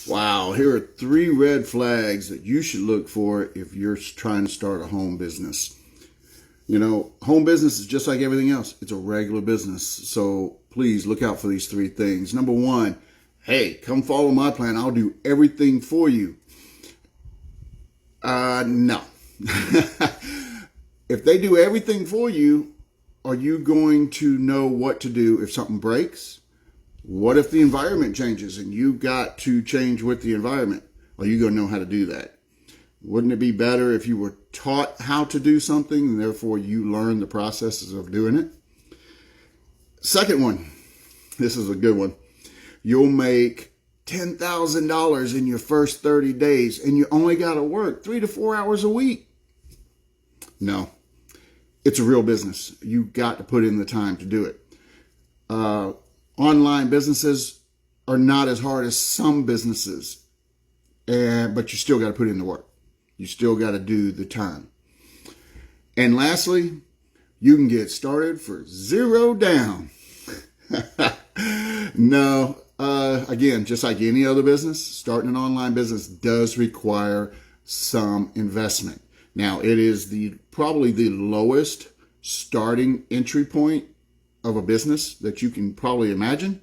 Wow, here are 3 red flags that you should look for if you're trying to start a home business. You know, home business is just like everything else. It's a regular business. So please look out for these 3 things. Number 1, hey, come follow my plan. I'll do everything for you. No. If they do everything for you, are you going to know what to do if something breaks? What if the environment changes and you got to change with the environment? Are you going to know how to do that? Wouldn't it be better if you were taught how to do something and therefore you learn the processes of doing it? Second one, this is a good one. You'll make $10,000 in your first 30 days and you only got to work 3 to 4 hours a week. No, it's a real business. You got to put in the time to do it. Online businesses are not as hard as some businesses, but you still got to put in the work. You still got to do the time. And lastly, you can get started for $0 down. No, again, just like any other business, starting an online business does require some investment. Now, it is probably the lowest starting entry point of a business that you can probably imagine,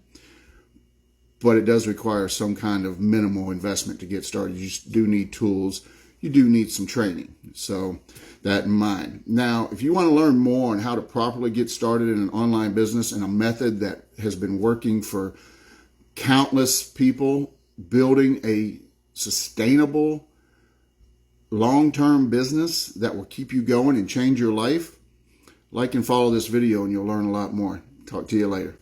but it does require some kind of minimal investment to get started. You just do need tools. You do need some training. So that in mind. Now, if you want to learn more on how to properly get started in an online business and a method that has been working for countless people, building a sustainable long-term business that will keep you going and change your life, like and follow this video and you'll learn a lot more. Talk to you later.